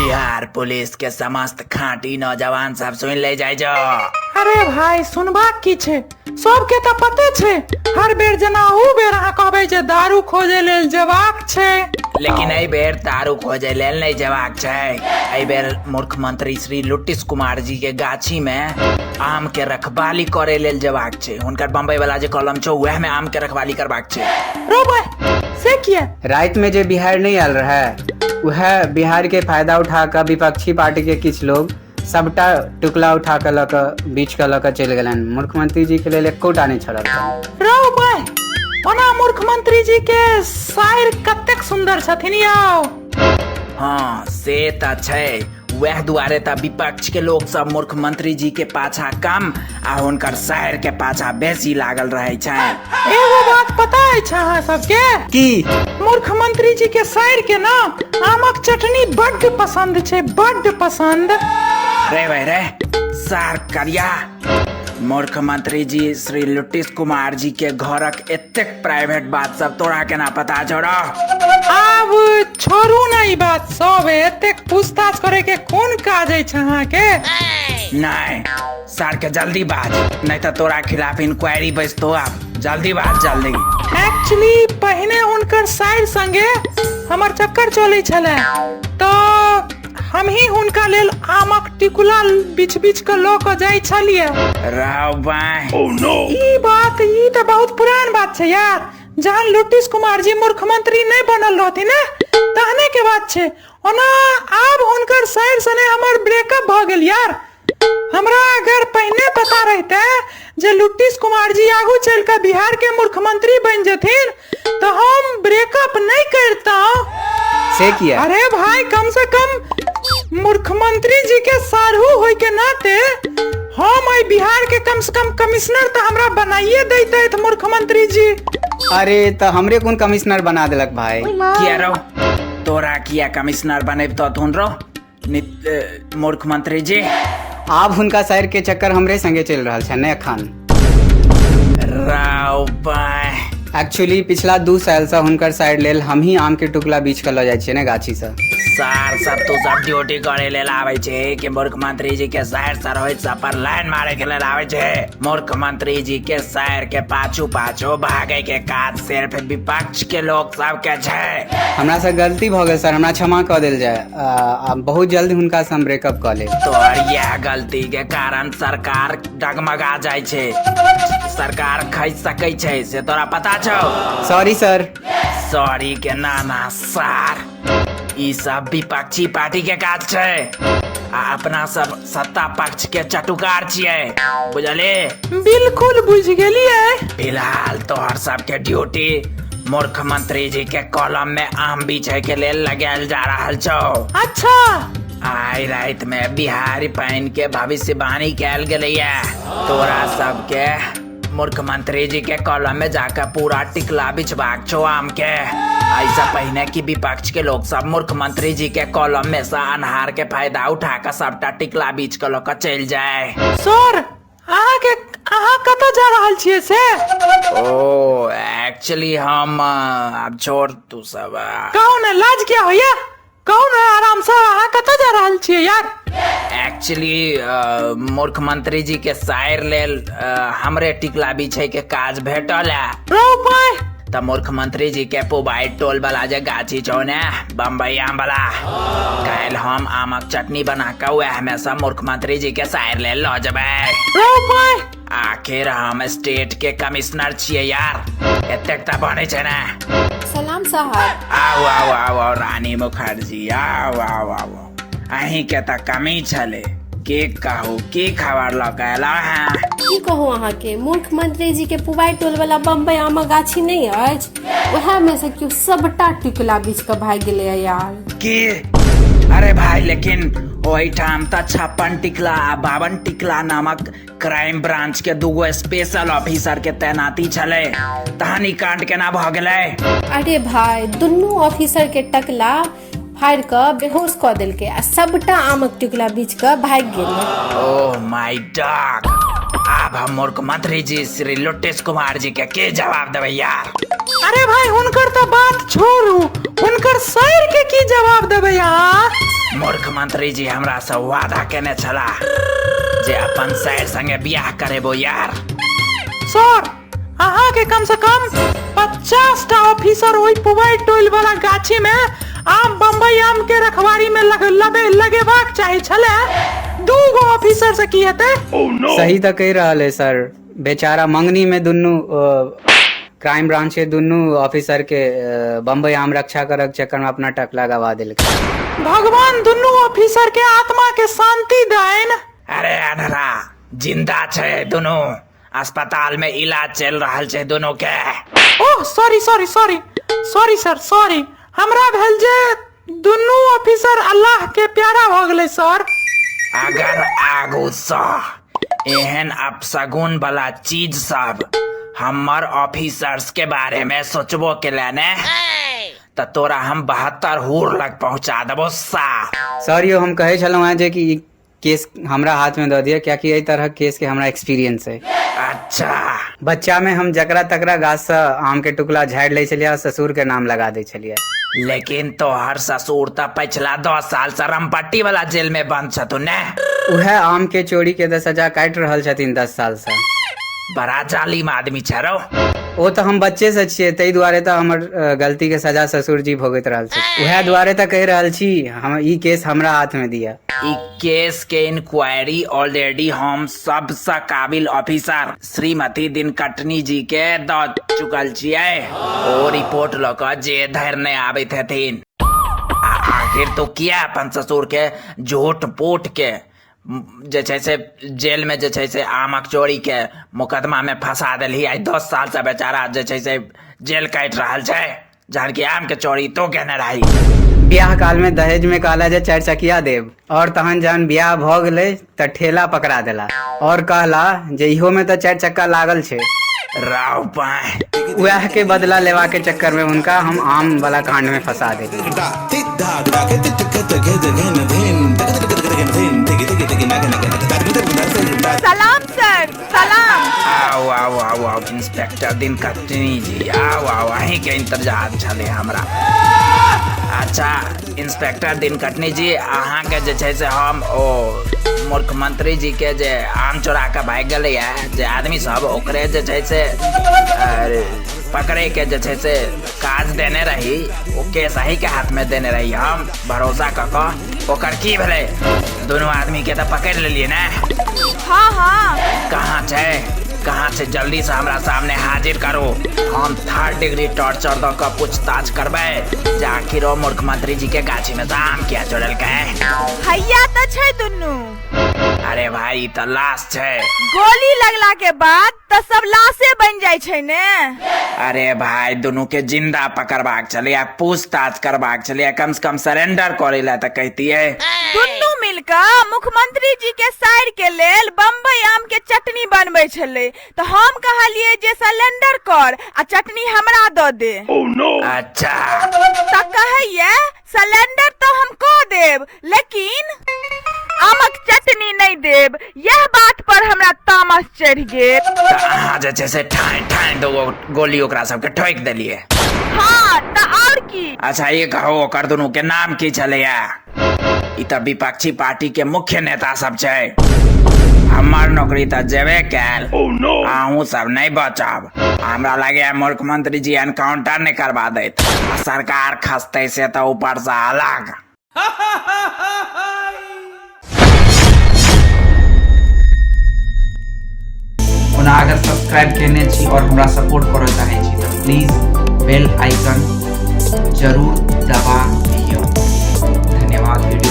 Bihar police के समस्त खाँटी नौजवान सब सुन ले जाय जो। अरे भाई सुनबाक की छै, सबके तऽ पते छै हर बेर जेना उ बेर अहाँ कहबै जे दारू खोजे लेल जेबाक छै, लेकिन एहि बेर दारू खोजे लेल नहीं जेबाक छै। एहि बेर मुख्यमंत्री श्री लुटिस कुमार जी के गाछी में आम के रखवाली करे लेल जेबाक छै। हुनकर बम्बई वाला जे कॉलम छौ वह में आम के रखवाली करबाक छै। रो भाई से किया रात में जो बिहार नहीं आयल रहे वह बिहार के फायदा उठा कर विपक्षी पार्टी के किछ लोग सबटा टुकला उठा कर लक बीच के लक चल गए। मुख्यमंत्री जी के लिए एकोटा नहीं छड़ल। रो भाई ओना मुख्यमंत्री जी के शायर कतेक सुंदर छथिन यौ। हाँ से त छै, वह दुआरे त विपक्ष के लोग सब मुख्यमंत्री जी के पाछा कम आ हुनकर शहर के पाछा बेसी लागल रहे छै। एगो बात पता है अहाँ सबके की मुख्यमंत्री जी के शायर के ना आमक चटनी बड्ड पसंद छै, बड्ड पसंद। रे भाई रे सार करिया, मुख्यमंत्री जी श्री लुटिस कुमार जी के घरक एतेक प्राइवेट बात सब तोरा केना पता छोड़ा। आब छोड़ू ना ई बात सब, एतेक पूछताछ करे के कोन काज अछि अहाँ के। नहीं सर के जल्दी बात, नहीं तो तोरा खिलाफ इंक्वायरी बजतो। आप जल्दी बात जल्दी। एक्चुअली पहले हुनकर साइड संगे हमर चक्कर चले छले तो हम ही हुनका लेल आमक टिकुला बीच बीच के लो के जाय छलिए। राव बाय ई बात ई तो बहुत पुरान बात छै यार। जहां लुटिस कुमार जी मुख्यमंत्री नहीं बनल रहथिन ना तहने के बात छै। ओना आब हुनकर साइड सने हमर ब्रेकअप भ गेल यार। हमरा अगर पहले पता रहते जे लुटिस कुमार जी आगू चल कर बिहार के मुख्यमंत्री बन जथिन तो हम ब्रेकअप नहीं करता। से किया? अरे भाई कम से कम मुख्यमंत्री जी के सारहू होय के नाते हम आई बिहार के कम से कम कमिश्नर तो हमरा बनाइए देते थे मुख्यमंत्री जी। अरे तो हमरे कौन कमिश्नर बना दिलक भाई? किया रो तोरा किया कमिश्नर बने तो तुन रो मुख्यमंत्री जी। आप हुनका शहर के चक्कर हमरे संगे चल रहा है ने अखन। राव बाय एक्चुअली पिछला 2 साल से हुनकर साइड लेल हम ही आम के टुकला बीच के ल जाय छियै ने गाछी से। सर सब तो सब ड्यूटी करे लेल आवे छे कि मुख्यमंत्री जी के शहर सर होय सब पर लाइन मारे के लेल आवे छे। मुख्यमंत्री जी के शहर के पाछू पाछू भागे के काज सिर्फ विपक्ष के लोग सब के छे। हमरा से गलती भ गेल सर, हमरा क्षमा क देल जाय। बहुत जल्द हुनका से हम ब्रेकअप क लेब। तोहर यह गलती के कारण सरकार डगमगा जाय छे, सरकार खस सकै छे से तोरा पता छौ? Sorry sir. सॉरी के नाना सर, ई सब विपक्षी पार्टी के काज छै आ अपना सब सत्ता पक्ष के चटुकार छियै, बुझले? बिल्कुल बुझ गेलिए। फिलहाल तोहर सब के ड्यूटी मुख्यमंत्री जी के कॉलम में आम बीछे के लेल लगायल जा रहल छौ। अच्छा आई रात में बिहारी पाइन के भविष्यवाणी कैल गेलैया। तोरा सब के मुख्यमंत्री जी के कॉलम में जाकर पूरा टिकला बिछबाक छो आम के। ऐसा पहले कि विपक्ष के लोग सब मुख्यमंत्री जी के कॉलम में से अनहार के फायदा उठाकर सबटा टिकला बीच के लोग चल जाए। सर अहाँ कतऽ जा रहल छियै से? ओ एक्चुअली हम अब छोड़ तू सब। कहू ने लाज क्या होइया, कहू ने आराम से अहाँ कतऽ जा रहल छियै यार? एक्चुअली मुख्यमंत्री जी के शायर लेल हमरे टिकला बिछे के काज भेटल है। रो भाई त मुख्यमंत्री जी के पुबाई टोल वाला जे गाछी छौ ने बम्बई आम वाला, काल्हि हम आमक चटनी बना के वह में से मुख्यमंत्री जी के शायर ले लो जबे। रो भाई आखिर हम स्टेट के कमिश्नर छियै यार, एतेक त बने छै ने। सलाम साहब। आओ आओ आओ आओ रानी मुखर्जी, आओ आओ आओ। अहीं के त कमी छले, के कहू की खबर लगाला है? की कहू अहाँ के मुख्यमंत्री जी के पुबाई टोल वाला बम्बई आम गाछी नहीं अछि, वह में से क्यों सबटा टिकला बीच के भाग गेले यार। की? अरे भाई लेकिन वही ठाम त 56 टिकला आ 52 टिकला नामक क्राइम ब्रांच के 2 स्पेशल ऑफिसर के तैनाती छले, तहनी कांड केना भ गेलै? अरे भाई दुनू ऑफिसर के टकला फाड़ के बेहोश क देलके आ सबटा आमक टिकला बीच के भाग गेले। ओह माय डॉग, अब हम मुख्यमंत्री जी श्री लुटिस कुमार जी के जवाब देवे यार? अरे भाई हुनकर तो बात छोड़ू, हुनकर सर के की जवाब देवे यार? मुख्यमंत्री जी हमरा से वादा केने छला जे अपन साइर संगे बियाह करेबो यार। सर अहाँ के कम से कम 50टा ऑफिसर ओई पुबाई टोल वाला गाछी में आम बम्बई आम के रखवारी में लगेबाक चाही छले। 2 गो ऑफिसर से की हेते। सही तो कह रहा है सर, बेचारा मंगनी में दुनू क्राइम ब्रांच के दुनू ऑफिसर के बम्बई आम रक्षा करक चक्कर में अपना टकला गवा दिल। भगवान दुनू ऑफिसर के आत्मा के शांति देन। अरे अनरा जिंदा छे दोनों, अस्पताल में इलाज चल रहल छे दोनों के। Oh sorry sir sorry. हमरा भेल जे दुनू ऑफिसर अल्लाह के प्यारा भ गेलै सर। अगर आगू सा एहन अपशगुन वाला चीज सब हमर ऑफिसर्स के बारे में सोचबो के लेने तो तोरा हम 72 हुर लग पहुंचा देबो सा। सर यो हम कहे छलहुँ हैं जे कि ई केस हमरा हाथ में दे दिया, क्या कि एहि तरह केस के हमरा एक्सपीरियंस है। अच्छा बच्चा में हम जकरा तकरा गाछ से आम के टुकड़ा झाड़ ले छलियै, ससुर के नाम लगा दे छलियै। लेकिन तोहर ससुर तो पिछला 10 साल से रमपट्टी वाला जेल में बंद छथुन ने। उहे आम के चोरी के तो सजा काट रहल छथिन 10 साल से। बड़ा जालिम आदमी छरो। वो तो हम बच्चे से छियै, तै दुआरे तो हमर गलती के सजा ससुर जी भोगैत रहल छै। उहे दुआरे तो कह रहल छी हम ई केस हमरा हाथ में दिया। ई केस के इंक्वायरी ऑलरेडी हम सबसे काबिल ऑफिसर श्रीमती दिनकटनी जी के द चुकल छियै। ओ रिपोर्ट ल क जे धैर नहीं आबैत हथिन। आखिर तो किया अपन ससुर के झूठ पूट के जे छै से जेल में जे छै से आमक चोरी के मुकदमा में फंसा देली। आई 10 साल से बेचारा जे छै से जेल काट रहल छै, जहन की आम के चोरी तो केने रही। ब्याह काल में दहेज में कहला जे 4 चकिया देव, और तहन जहन ब्याह भ गेलै त ठेला पकड़ा देला और कहला जे इहो में तो 4 चक्का लागल छै। राव पाए वह के बदला लेवा के चक्कर में उनका हम आम वाला कांड में फंसा देली। सलाम सर सलाम। आओ आओ आओ आओ इंस्पेक्टर दिनकटनी जी, आओ आओ अहीं के इंतजार छले हमरा। अच्छा इंस्पेक्टर दिनकटनी जी, अहाँ के जे छै से हम ओ मुख्यमंत्री जी के जे आम चोरा के भाग गेलै है जे आदमी सब, ओकरे जे छै से पकड़े के जे छै से काज देने रही, ओ केस अहीं के हाथ में देने रही हम भरोसा क ओकर की भेलै? दोनों आदमी के तो पकड़ लेलिए ना? हाँ कहाँ छै जल्दी से हमरा सामने हाजिर करो। हम 3rd डिग्री टॉर्चर द के पूछताछ करबै जे आखिर ओ मुख्यमंत्री जी के गाछी में आम क्या चोरल के। हैया तो छै दुनू। अरे भाई तो लाश छै। गोली लगला के बाद तो सब लाशे बन जाय छै ने। अरे भाई दोनों के जिंदा पकड़बाक छलै, पूछताछ करबाक छलै, कम से कम सरेंडर करे ला तो कहतियै। दुनू मिलकर मुख्यमंत्री जी के साइर के लेल बम्बई आम के चटनी बनबै छलै, तो हम कहलिए जे सिलेंडर कर आ चटनी हमरा दो दे। अच्छा तो कहिए सिलेंडर तो हम को देब लेकिन आमक चटनी नहीं देब। यह बात पर हमरा तामस चढ़ गेल। तो अहाँ जे छै से ठाई दो गोली ओकरा सबके ठोक देलिए। हाँ तो और की। अच्छा ये कहो ओकर दुनू के नाम की छलैया? ई तो विपक्षी पार्टी के मुख्य नेता सब छै। हमार नौकरी तो जेबे कैल। अहूँ सब नहीं बचब। हमरा लगे मुख्यमंत्री जी एनकाउंटर नहीं करवा देत, सरकार खसते से तो ऊपर से अलग। ओना अगर सब्सक्राइब केने छी और हमरा सपोर्ट करऽ चाहै छी तो प्लीज बेल आइकन जरूर दबा दियौ। धन्यवाद।